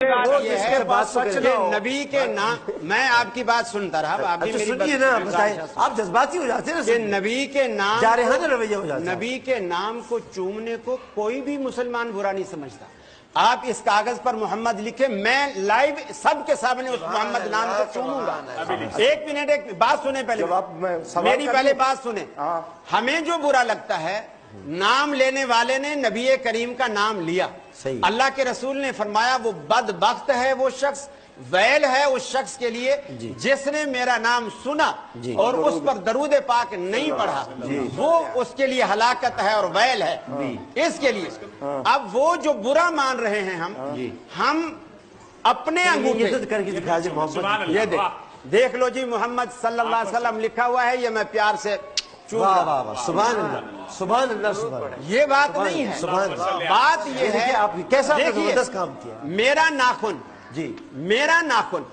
وہ جس کے بعد نبی کے نام، میں آپ کی بات سنتا رہا، آپ بھی میری سنیے نا، بتائیں آپ جذباتی ہو جاتے ہیں کہ نبی کے نام جارحانہ رویہ ہو جاتا ہے، نبی کے نام کو چومنے کو کوئی بھی مسلمان برا نہیں سمجھتا۔ آپ اس کاغذ پر محمد لکھے، میں لائیو سب کے سامنے اس محمد نام کو چوموں گا۔ ایک منٹ، ایک بات سنیں پہلے، میری پہلے بات سنیں۔ ہمیں جو برا لگتا ہے، نام لینے والے نے نبی کریم کا نام لیا، اللہ کے رسول نے فرمایا وہ بدبخت ہے وہ شخص، ویل ہے اس شخص کے لیے جس نے میرا نام سنا اور اس پر درود پاک نہیں پڑھا، وہ اس کے لیے ہلاکت ہے اور ویل ہے اس کے لیے۔ اب وہ جو برا مان رہے ہیں ہم اپنے انگوٹھے، یہ دیکھ لو جی، محمد صلی اللہ علیہ وسلم لکھا ہوا ہے، یہ میں پیار سے سبحان اللہ سبحان اللہ سبحان اللہ، یہ بات نہیں ہے، بات یہ ہے آپ کیسا زبردست کام کیا۔ میرا ناخن، جی میرا ناخن،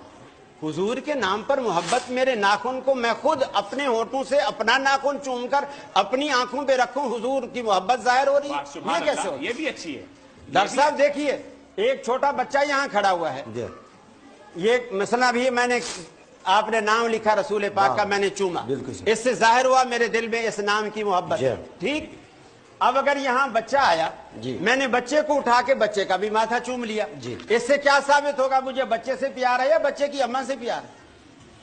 حضور کے نام پر محبت، میرے ناخن کو میں خود اپنے ہونٹوں سے اپنا ناخن چوم کر اپنی آنکھوں پہ رکھوں، حضور کی محبت ظاہر ہو رہی ہے، یہ کیسے ہو؟ یہ بھی اچھی ہے۔ ڈاکٹر صاحب دیکھیے، ایک چھوٹا بچہ یہاں کھڑا ہوا ہے، یہ مسئلہ بھی میں نے، آپ نے نام لکھا رسول پاک کا، میں نے چوما، اس سے ظاہر ہوا میرے دل میں اس نام کی محبت، ٹھیک۔ اب اگر یہاں بچہ آیا، میں نے بچے کو اٹھا کے بچے کا بھی ماتھا چوم لیا، اس سے کیا ثابت ہوگا مجھے بچے سے پیار ہے یا بچے کی اماں سے پیار ہے؟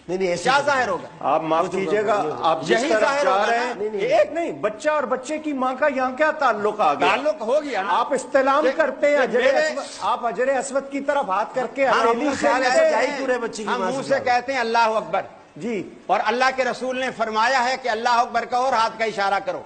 کیا ظاہر ہوگا؟ آپ معاف کیجئے گا، آپ جس طرح چاہ رہے ہیں، ایک نہیں، بچہ اور بچے کی ماں کا یہاں کیا تعلق آ گیا؟ تعلق ہو گیا، آپ استلام کرتے ہیں، آپ حجر اسود کی طرف ہاتھ کر کے ہم منہ سے کہتے ہیں اللہ اکبر جی، اور اللہ کے رسول نے فرمایا ہے کہ اللہ اکبر کہو اور ہاتھ کا اشارہ کرو۔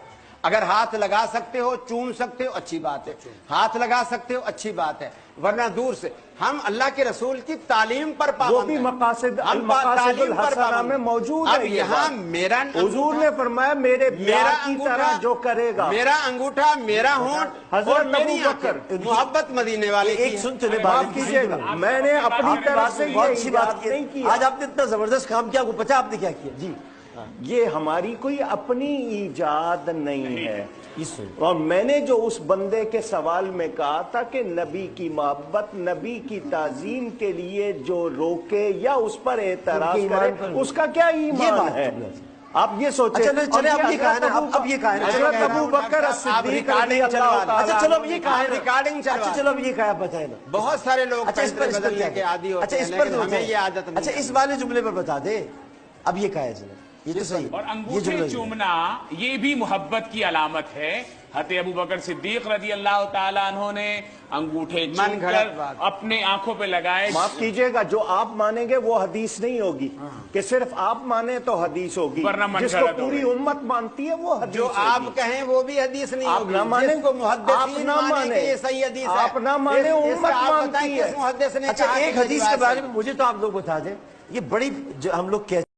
اگر ہاتھ لگا سکتے ہو، چوم سکتے ہو، اچھی بات ہے، ہاتھ لگا سکتے ہو، اچھی بات ہے، ورنہ دور سے۔ ہم اللہ کے رسول کی تعلیم پر پابند ہیں، وہ بھی مقاصد الحسنہ میں موجود ہے۔ اب یہاں میرا حضور نے فرمایا میرے پیار کی طرح جو کرے گا، میرا انگوٹھا، میرا ہونٹ اور میری آنکھیں، محبت مدینے والے کی۔ ایک سنتے ہیں، معاف کیجئے گا، میں نے اپنی طرف سے بہت اچھی بات نہیں کی۔ کیا۔ آج آپ نے اتنا زبردست کام کیا، وہ پتا آپ نے کیا کیا؟ جی، یہ ہماری کوئی اپنی ایجاد نہیں ہے، اور میں نے جو اس بندے کے سوال میں کہا تھا کہ نبی کی محبت، نبی کی تعظیم کے لیے جو روکے یا اس پر اعتراض کرے، اس کا کیا ایمان ہے؟ آپ یہ سوچیں۔ چلے اب یہ کہا نا، اب یہ کہا نا، حضرت ابو بکر الصدیق رضی اللہ تعالیٰ، اچھا چلو اب یہ کہا ریکارڈنگ چلوا، اچھا چلو اب یہ کہا بتائیں نا، بہت سارے لوگ اچھا اس پر بدلنے کے عادی ہوتے ہیں، لیکن ہمیں یہ عادت نہیں۔ اچھا اس والے جملے پر بتا دے، اب یہ کہا ہے جناب، یہ تو صحیح۔ اور انگوٹھے چومنا یہ بھی محبت کی علامت ہے۔ حضرت ابو بکر صدیق رضی اللہ تعالیٰ عنہ نے انگوٹھے چوم کر اپنے آنکھوں پہ لگائے۔ معاف کیجئے گا، جو آپ مانیں گے وہ حدیث نہیں ہوگی کہ صرف آپ مانیں تو حدیث ہوگی، جس کو پوری امت مانتی ہے وہ حدیث جو ہوگی۔ آپ کہیں وہ بھی حدیث نہیں ہوگی، نہ مانیں، جس کو محدثین مانیں کہ یہ صحیح حدیث ہے، آپ نہ مانیں، امت مانتی ہے۔ کس محدث نے اچھا کہا ایک حدیث کے بارے میں مجھے تو آپ لوگ بتا دیں، یہ بڑی ہم لوگ کہتے